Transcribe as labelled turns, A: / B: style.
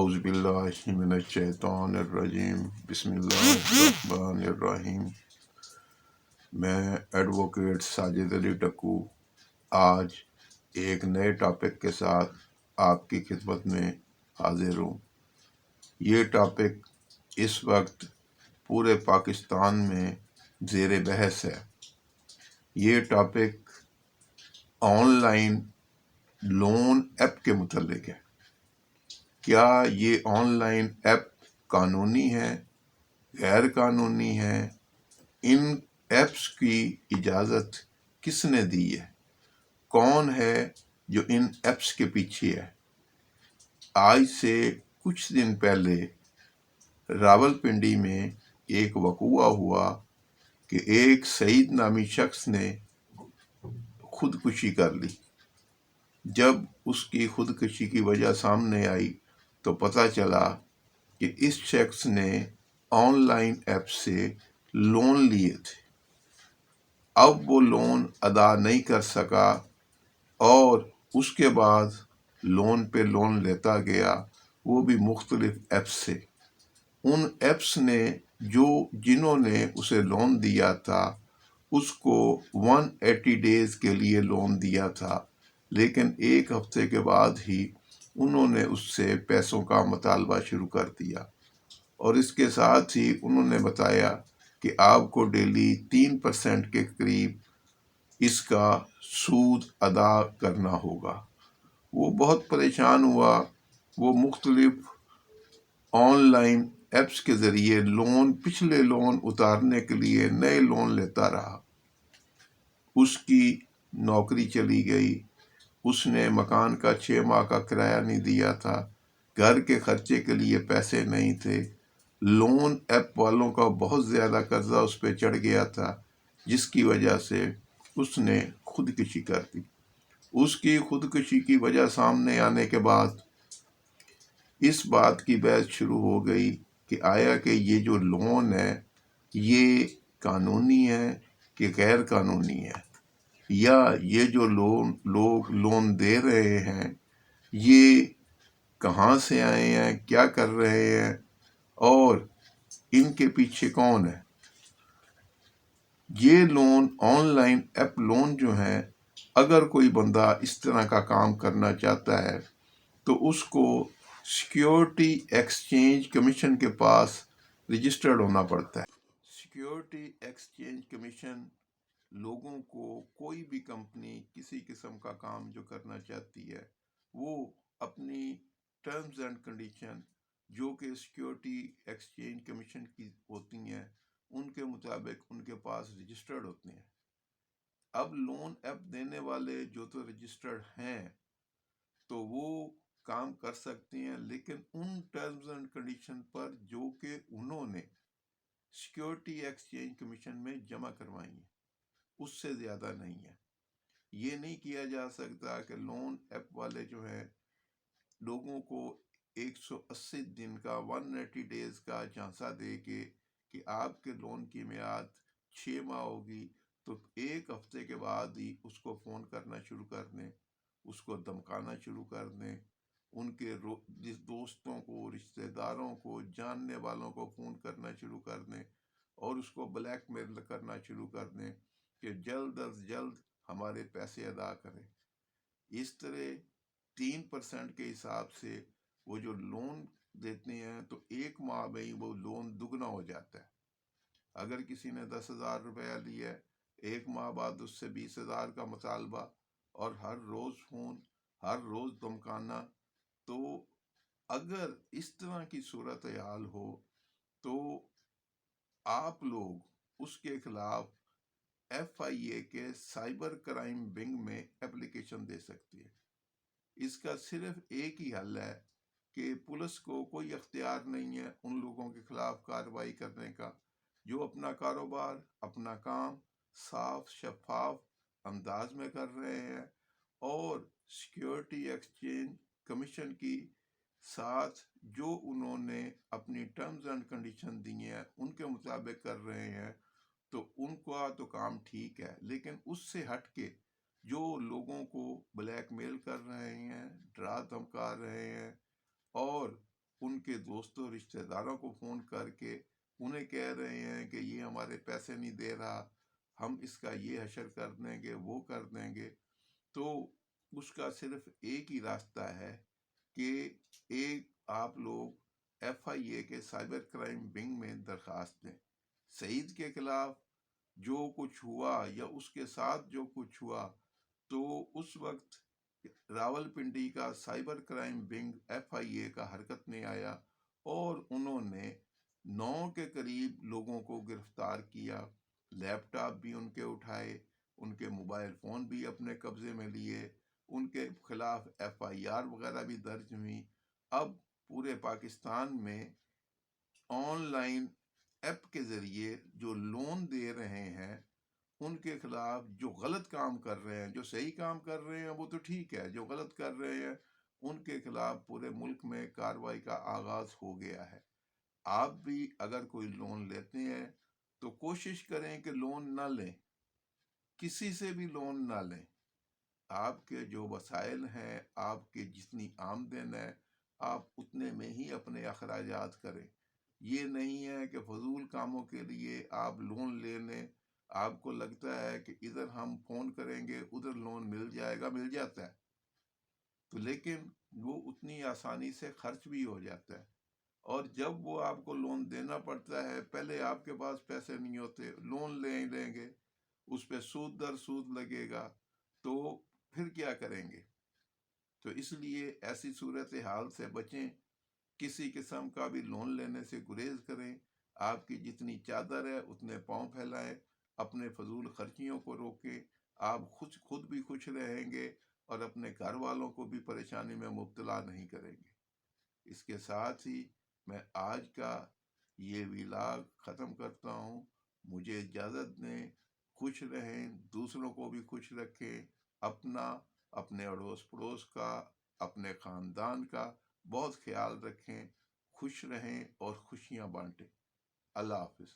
A: اعوذ باللہ من الشیطان الرجیم بسم اللہ الرحمن الرحیم۔ میں ایڈوکیٹ ساجد علی ٹکو آج ایک نئے ٹاپک کے ساتھ آپ کی خدمت میں حاضر ہوں۔ یہ ٹاپک اس وقت پورے پاکستان میں زیر بحث ہے۔ یہ topic on line loan app کے متعلق ہے۔ کیا یہ آن لائن ایپ قانونی ہے، غیر قانونی ہے؟ ان ایپس کی اجازت کس نے دی ہے؟ کون ہے جو ان ایپس کے پیچھے ہے؟ آج سے کچھ دن پہلے راولپنڈی میں ایک وقوعہ ہوا کہ ایک سعید نامی شخص نے خودکشی کر لی۔ جب اس کی خودکشی کی وجہ سامنے آئی تو پتہ چلا کہ اس شخص نے آن لائن ایپ سے لون لیے تھے۔ اب وہ لون ادا نہیں کر سکا اور اس کے بعد لون پہ لون لیتا گیا، وہ بھی مختلف ایپس سے۔ ان ایپس نے جنہوں نے اسے لون دیا تھا اس کو 180 ڈیز کے لیے لون دیا تھا، لیکن ایک ہفتے کے بعد ہی انہوں نے اس سے پیسوں کا مطالبہ شروع کر دیا، اور اس کے ساتھ ہی انہوں نے بتایا کہ آپ کو ڈیلی 3% کے قریب اس کا سود ادا کرنا ہوگا۔ وہ بہت پریشان ہوا۔ وہ مختلف آن لائن ایپس کے ذریعے پچھلے لون اتارنے کے لیے نئے لون لیتا رہا۔ اس کی نوکری چلی گئی، اس نے مکان کا 6 ماہ کا کرایہ نہیں دیا تھا، گھر کے خرچے کے لیے پیسے نہیں تھے، لون ایپ والوں کا بہت زیادہ قرضہ اس پہ چڑھ گیا تھا، جس کی وجہ سے اس نے خودکشی کر دی۔ اس کی خودکشی کی وجہ سامنے آنے کے بعد اس بات کی بحث شروع ہو گئی کہ آیا کہ یہ جو لون ہے یہ قانونی ہے کہ غیر قانونی ہے، یا یہ جو لوگ لون دے رہے ہیں یہ کہاں سے آئے ہیں، کیا کر رہے ہیں، اور ان کے پیچھے کون ہے۔ یہ loan on line app loan جو ہیں، اگر کوئی بندہ اس طرح کا کام کرنا چاہتا ہے تو اس کو سیکیورٹی ایکسچینج کمیشن کے پاس رجسٹرڈ ہونا پڑتا ہے۔ سیکیورٹی ایکسچینج کمیشن لوگوں کو کوئی بھی کمپنی کسی قسم کا کام جو کرنا چاہتی ہے وہ اپنی ٹرمز اینڈ کنڈیشن جو کہ سیکیورٹی ایکسچینج کمیشن کی ہوتی ہیں ان کے مطابق ان کے پاس رجسٹرڈ ہوتے ہیں۔ اب لون ایپ دینے والے جو تو رجسٹرڈ ہیں تو وہ کام کر سکتے ہیں، لیکن ان ٹرمز اینڈ کنڈیشن پر جو کہ انہوں نے سیکیورٹی ایکسچینج کمیشن میں جمع کروائی ہیں اس سے زیادہ نہیں ہے۔ یہ نہیں کیا جا سکتا کہ لون ایپ والے جو ہیں لوگوں کو 180 دن کا 180 ڈیز کا جھانسا دے کے کہ آپ کے لون کی میعاد 6 ماہ ہوگی، تو ایک ہفتے کے بعد ہی اس کو فون کرنا شروع کر دیں، اس کو دھمکانا شروع کر دیں، ان کے دوستوں کو، رشتہ داروں کو، جاننے والوں کو فون کرنا شروع کر دیں اور اس کو بلیک میل کرنا شروع کر دیں کہ جلد از جلد ہمارے پیسے ادا کریں۔ اس طرح 3% کے حساب سے وہ جو لون دیتے ہیں تو ایک ماہ میں ہی وہ لون دگنا ہو جاتا ہے۔ اگر کسی نے 10,000 روپیہ لیا ہے، ایک ماہ بعد اس سے 20,000 کا مطالبہ، اور ہر روز فون، ہر روز دھمکانا۔ تو اگر اس طرح کی صورتحال ہو تو آپ لوگ اس کے خلاف FIA کے سائبر کرائم ونگ میں اپلیکیشن دے سکتے ہیں۔ اس کا صرف ایک ہی حل ہے کہ پولیس کو کوئی اختیار نہیں ہے ان لوگوں کے خلاف کارروائی کرنے کا جو اپنا کاروبار، اپنا کام صاف شفاف انداز میں کر رہے ہیں اور سیکیورٹی ایکسچینج کمیشن کی ساتھ جو انہوں نے اپنی ٹرمز اینڈ کنڈیشن دی ہیں ان کے مطابق کر رہے ہیں، تو ان کا تو کام ٹھیک ہے۔ لیکن اس سے ہٹ کے جو لوگوں کو بلیک میل کر رہے ہیں، ڈرا دھمکا رہے ہیں اور ان کے دوستوں رشتہ داروں کو فون کر کے انہیں کہہ رہے ہیں کہ یہ ہمارے پیسے نہیں دے رہا، ہم اس کا یہ حشر کر دیں گے، وہ کر دیں گے، تو اس کا صرف ایک ہی راستہ ہے کہ ایک آپ لوگ FIA کے سائبر کرائم ونگ میں درخواست دیں۔ سعید کے خلاف جو کچھ ہوا یا اس کے ساتھ جو کچھ ہوا، تو اس وقت راولپنڈی کا سائبر کرائم ونگ FIA کا حرکت میں آیا اور انہوں نے 9 کے قریب لوگوں کو گرفتار کیا، لیپ ٹاپ بھی ان کے اٹھائے، ان کے موبائل فون بھی اپنے قبضے میں لیے، ان کے خلاف FIR وغیرہ بھی درج ہوئی۔ اب پورے پاکستان میں آن لائن ایپ کے ذریعے جو لون دے رہے ہیں ان کے خلاف، جو غلط کام کر رہے ہیں، جو صحیح کام کر رہے ہیں وہ تو ٹھیک ہے، جو غلط کر رہے ہیں ان کے خلاف پورے ملک میں کارروائی کا آغاز ہو گیا ہے۔ آپ بھی اگر کوئی لون لیتے ہیں تو کوشش کریں کہ لون نہ لیں، کسی سے بھی لون نہ لیں۔ آپ کے جو وسائل ہیں، آپ کے جتنی آمدن ہے، آپ اتنے میں ہی اپنے اخراجات کریں۔ یہ نہیں ہے کہ فضول کاموں کے لیے آپ لون لے لیں، آپ کو لگتا ہے کہ ادھر ہم فون کریں گے ادھر لون مل جائے گا، مل جاتا ہے تو، لیکن وہ اتنی آسانی سے خرچ بھی ہو جاتا ہے، اور جب وہ آپ کو لون دینا پڑتا ہے، پہلے آپ کے پاس پیسے نہیں ہوتے، لون لیں گے، اس پہ سود در سود لگے گا، تو پھر کیا کریں گے؟ تو اس لیے ایسی صورتحال سے بچیں، کسی قسم کا بھی لون لینے سے گریز کریں، آپ کی جتنی چادر ہے اتنے پاؤں پھیلائیں، اپنے فضول خرچیوں کو روکیں، آپ خود بھی خوش رہیں گے اور اپنے گھر والوں کو بھی پریشانی میں مبتلا نہیں کریں گے۔ اس کے ساتھ ہی میں آج کا یہ ویلاگ ختم کرتا ہوں۔ مجھے اجازت دیں، خوش رہیں، دوسروں کو بھی خوش رکھیں، اپنا، اپنے اڑوس پڑوس کا، اپنے خاندان کا بہت خیال رکھیں، خوش رہیں اور خوشیاں بانٹیں۔ اللہ حافظ۔